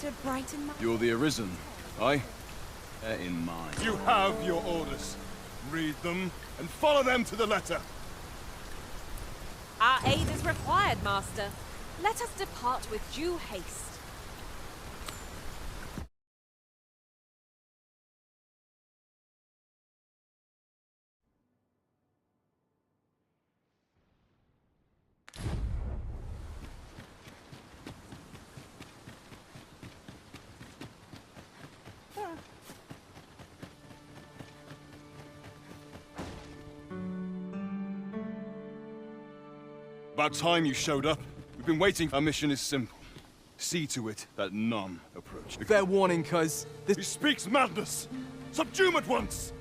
to brighten my... You're the Arisen, aye? Bear in mind. You have your orders. Read them and follow them to the letter. Our aid is required, Master. Let us depart with due haste. About time you showed up. We've been waiting. Our mission is simple. See to it that none approach. Fair warning, cuz. He speaks madness! Subdue him at once!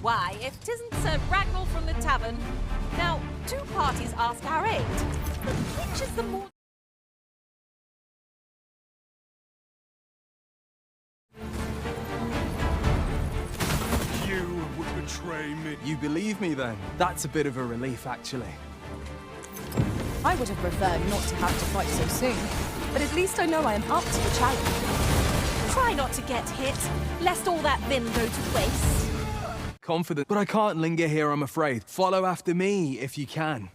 Why, if 'tisn't Sir Ragnall from the tavern. Now, two parties ask our aid. But which is the more... You would betray me. You believe me then? That's a bit of a relief, actually. I would have preferred not to have to fight so soon, but at least I know I am up to the challenge. Try not to get hit, lest all that vim go to waste. Confident, but I can't linger here, I'm afraid. Follow after me, if you can.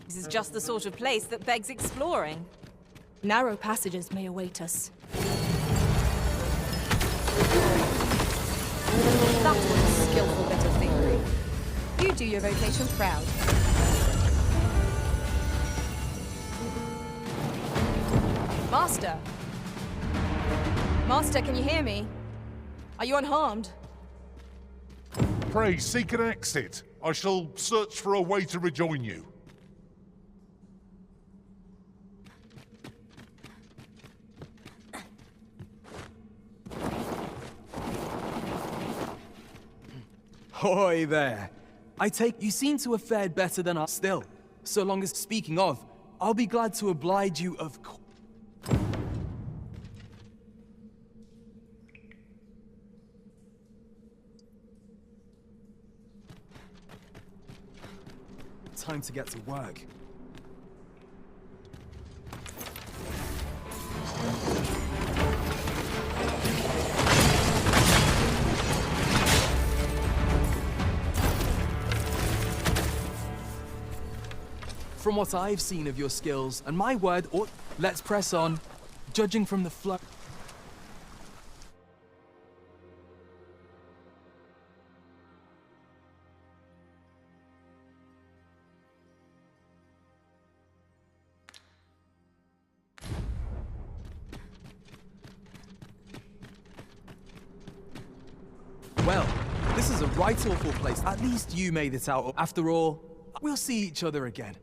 This is just the sort of place that begs exploring. Narrow passages may await us. That was a skillful bit of theory. You do your vocation proud. Master! Master, can you hear me? Are you unharmed? Pray seek an exit. I shall search for a way to rejoin you. Hoy there. I take you seem to have fared better than us still. So long as speaking of, I'll be glad to oblige you of course. Time to get to work. From what I've seen of your skills, and my word, let's press on, judging from the flow. Well, this is a right awful place. At least you made it out. After all, we'll see each other again.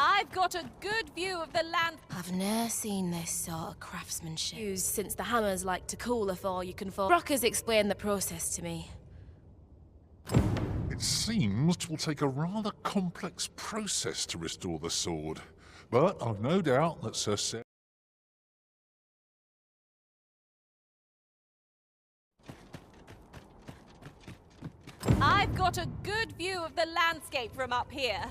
I've got a good view of the land. I've ne'er seen this sort of craftsmanship used since the hammers like to cool afore you can fall. Brockers explained the process to me. It seems it will take a rather complex process to restore the sword, but I've no doubt that Sir I've got a good view of the landscape from up here.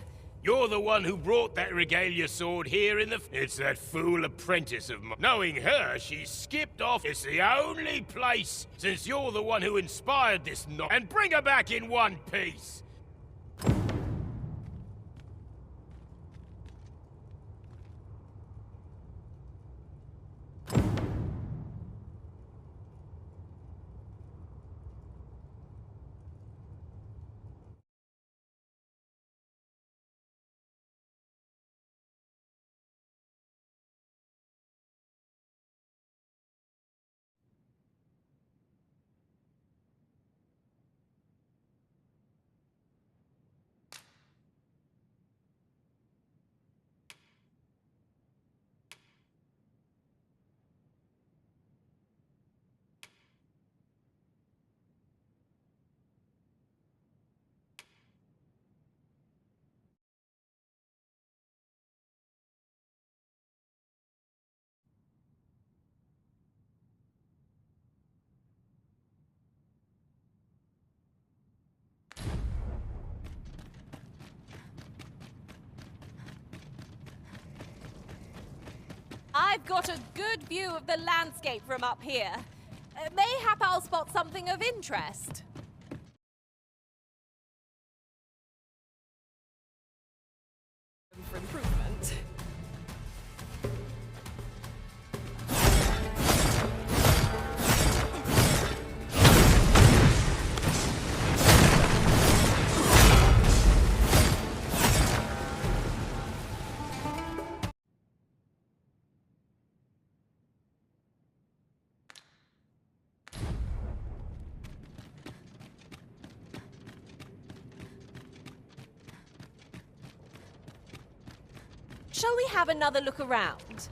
You're the one who brought that regalia sword here in the... It's that fool apprentice of mine. Knowing her, she skipped off. It's the only place, since you're the one who inspired this knot. And bring her back in one piece. I've got a good view of the landscape from up here. Mayhap I'll spot something of interest. For improvement. Shall we have another look around?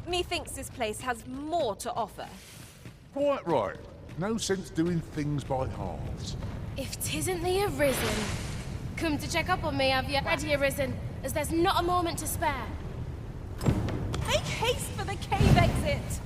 Methinks this place has more to offer. Quite right. No sense doing things by halves. If 'tisn't the Arisen. Come to check up on me, have you? Ready, Arisen, as there's not a moment to spare. Make haste for the cave exit!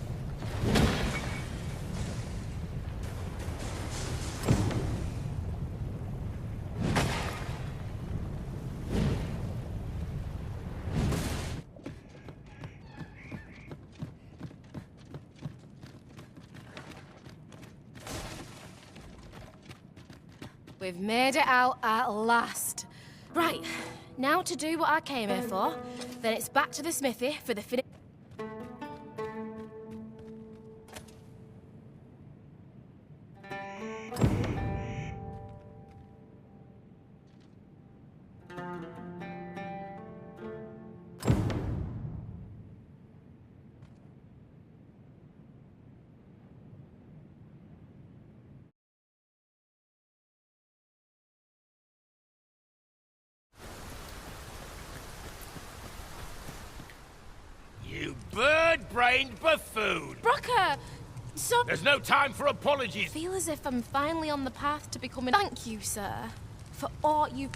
We've made it out at last. Right, now to do what I came here for. Then it's back to the smithy for the finish. You bird-brained buffoon! Brocker! So... There's no time for apologies. I feel as if I'm finally on the path to becoming... Thank you, sir, for all you...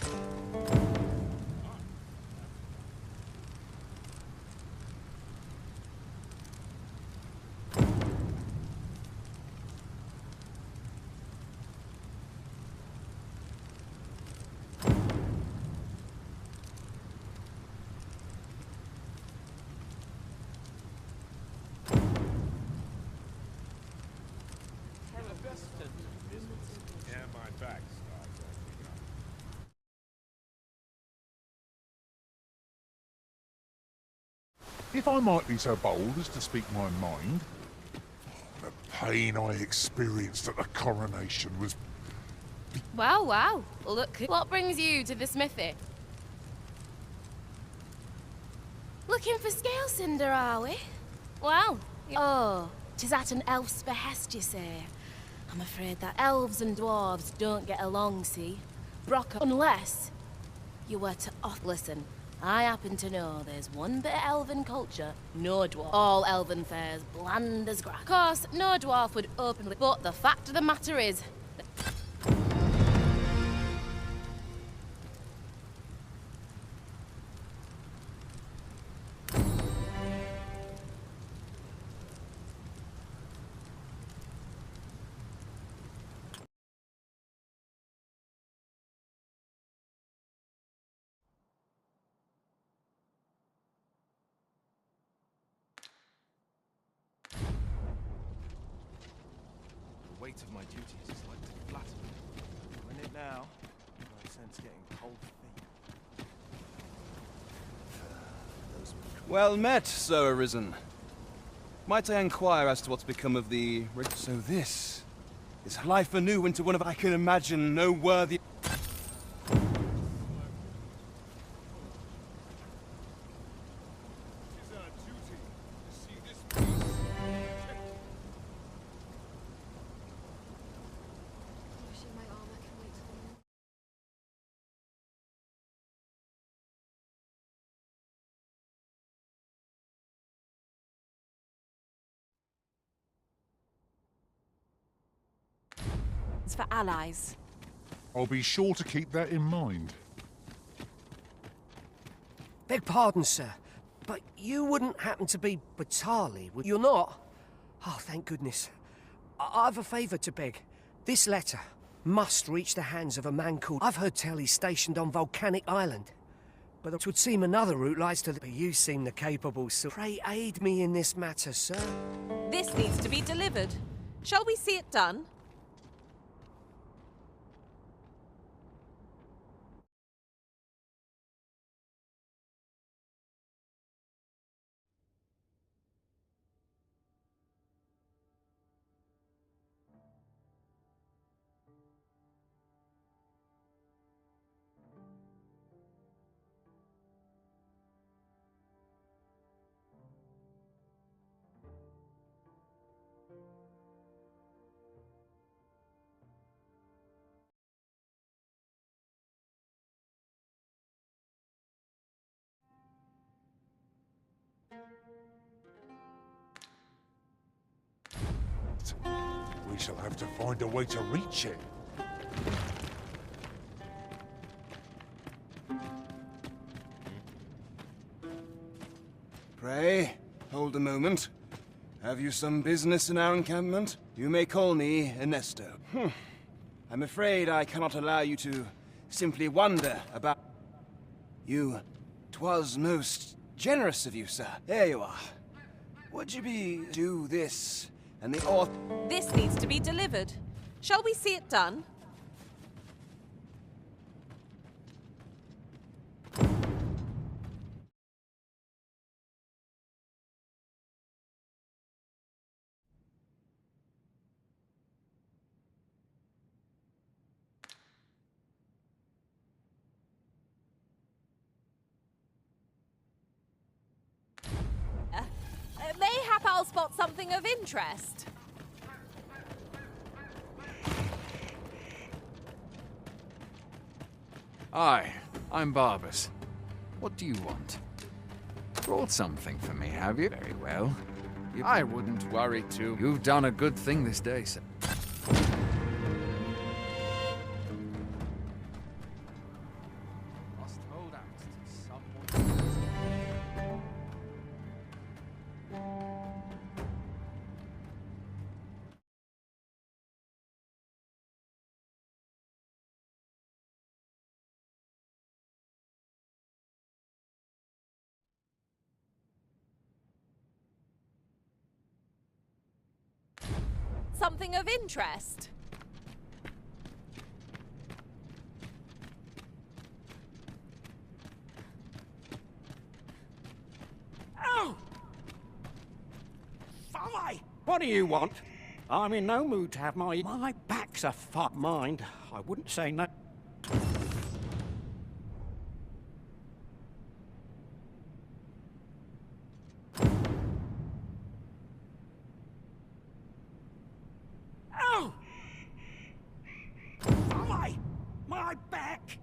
Yeah, my back starts acting up. If I might be so bold as to speak my mind, the pain I experienced at the coronation was... Wow, wow. Look, what brings you to the smithy? Looking for scale cinder, are we? Well, oh, 'tis at an elf's behest, you say. I'm afraid that elves and dwarves don't get along, see? Brocker, unless you were to Listen, I happen to know there's one bit of elven culture, no dwarf. All elven fares, bland as grass. Of course, no dwarf would openly... But the fact of the matter is... weight of my duties is like to flatten me. I'm in it now, I sense getting cold feet. Well met, so arisen. Might I inquire as to what's become of the... So this is life anew into one of I can imagine no worthy... It's for allies. I'll be sure to keep that in mind. Beg pardon, sir, but you wouldn't happen to be Batali, would you? You're not? Oh, thank goodness. I've a favour to beg. This letter must reach the hands of a man called... I've heard tell he's stationed on Volcanic Island. But it would seem another route lies to the... But you seem the capable, so pray aid me in this matter, sir. This needs to be delivered. Shall we see it done? We shall have to find a way to reach it. Pray, hold a moment. Have you some business in our encampment? You may call me Ernesto. I'm afraid I cannot allow you to simply wander about... You... 'Twas most generous of you, sir. There you are. Would you do this, and the author... This needs to be delivered. Shall we see it done? Mayhap I'll spot something of interest. Hi, I'm Barbas. What do you want? Brought something for me, have you? Very well. I wouldn't worry too. You've done a good thing this day, sir. Must hold out to someone. Something of interest. Oh! Fie! What do you want? I'm in no mood to have my back's a fuck mind. I wouldn't say no. My back!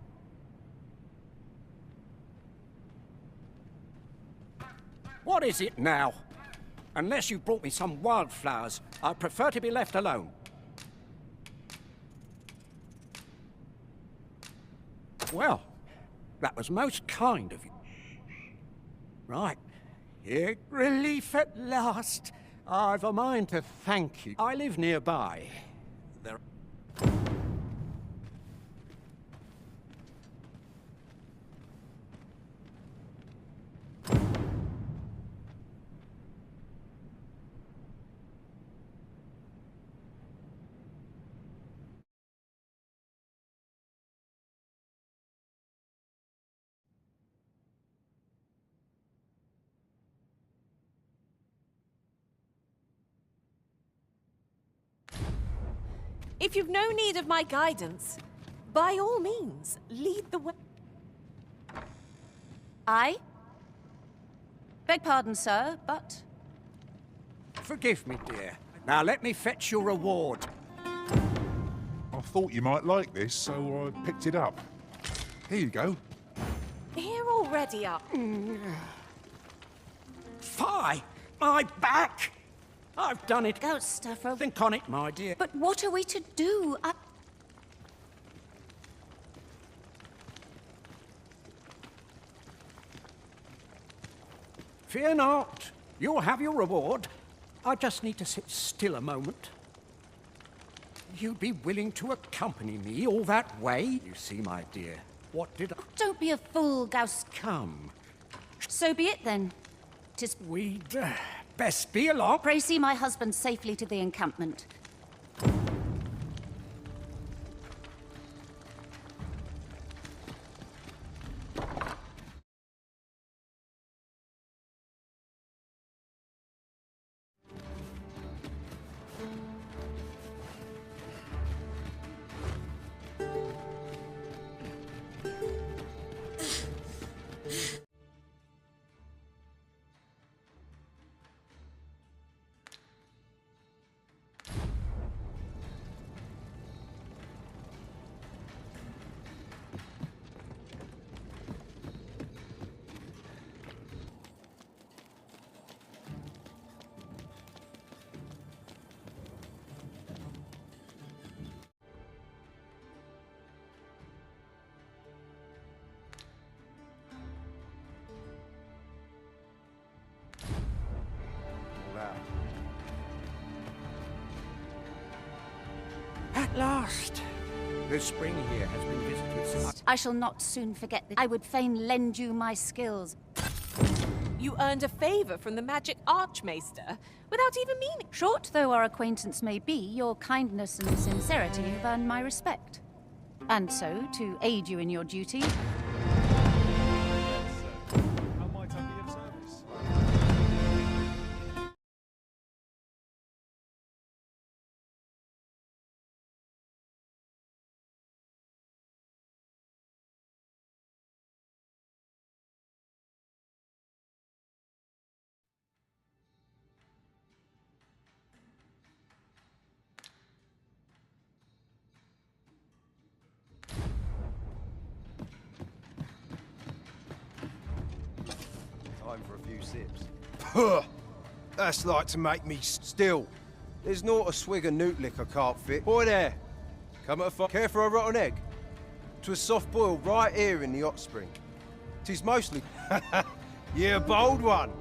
What is it now? Unless you brought me some wildflowers, I prefer to be left alone. Well, that was most kind of you. Right. Here, relief at last. I've a mind to thank you. I live nearby. There... If you've no need of my guidance, by all means, lead the way. I beg pardon, sir, but... Forgive me, dear. Now let me fetch your reward. I thought you might like this, so I picked it up. Here you go. Here already up. Fie! My back! I've done it. Don't stuff. Think on it, my dear. But what are we to do? Fear not. You'll have your reward. I just need to sit still a moment. You'd be willing to accompany me all that way? You see, my dear, what did I... Don't be a fool, Gauss. Come. So be it then. 'Tis... We'd best be along. Pray see my husband safely to the encampment. At last. The spring here has been visited since... I shall not soon forget that I would fain lend you my skills. You earned a favor from the magic archmaester without even meaning. Short though our acquaintance may be, your kindness and sincerity have earned my respect. And so, to aid you in your duty... How might I be of service? Time for a few sips. Puh! That's like to make me still. There's not a swig of newt liquor can't fit. Boy there, come at a care for a rotten egg? 'Twas soft boiled right here in the hot spring. 'Tis mostly... You're a bold one.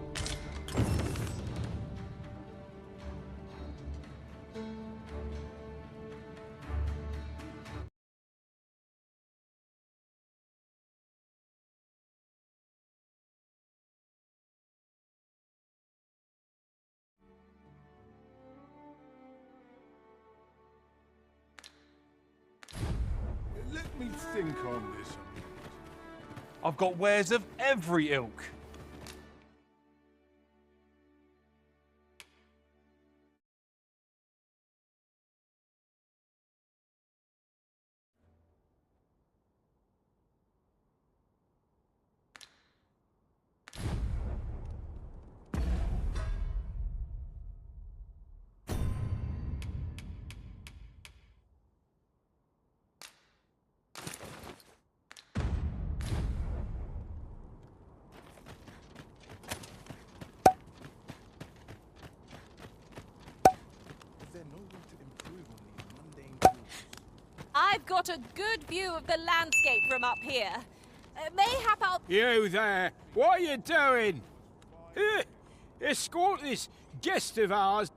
Let me think on this a minute. I've got wares of every ilk. I've got a good view of the landscape from up here. Mayhap I'll... You there, what are you doing? Escort this guest of ours.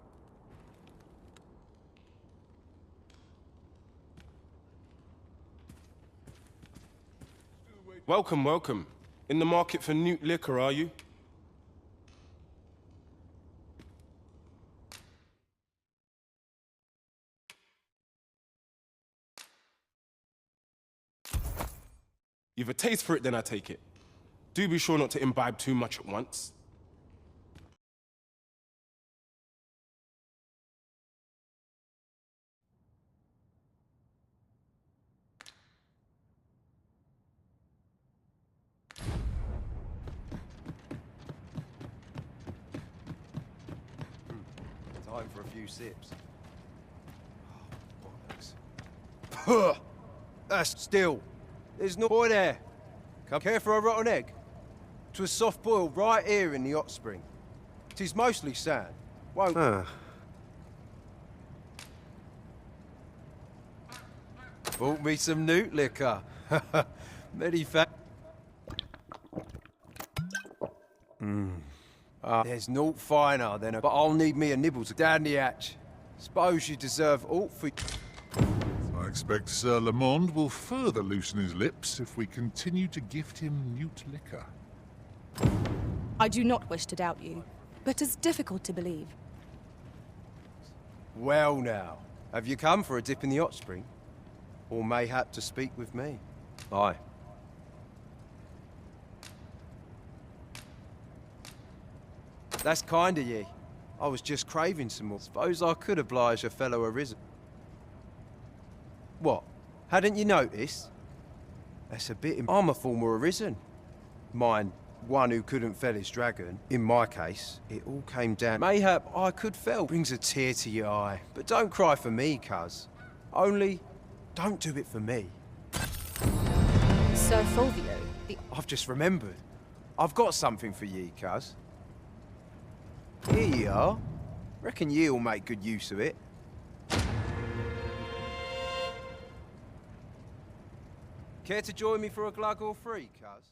Welcome, welcome. In the market for newt liquor, are you? You've a taste for it, then I take it. Do be sure not to imbibe too much at once. Time for a few sips. Oh, bollocks. That's still. There's no boy there. Care for a rotten egg? 'Twas soft boiled right here in the hot spring. 'Tis mostly sand. Won't. Bought me some newt liquor. Many fat. There's naught finer than a. But I'll need me a nibble to down the hatch. Suppose you deserve aught for. I expect Sir Lamond will further loosen his lips if we continue to gift him newt liquor. I do not wish to doubt you, but it's difficult to believe. Well now, have you come for a dip in the hot spring? Or mayhap to speak with me? Aye. That's kind of ye. I was just craving some more. Suppose I could oblige a fellow arisen. What? Hadn't you noticed? That's a bit. I'm a former arisen. Mine, one who couldn't fell his dragon. In my case, it all came down. Mayhap I could fell. Brings a tear to your eye. But don't cry for me, cuz. Only, don't do it for me. Sir Fulvio, I've just remembered. I've got something for ye, cuz. Here you are. Reckon ye'll make good use of it. Care to join me for a glug or three, cuz?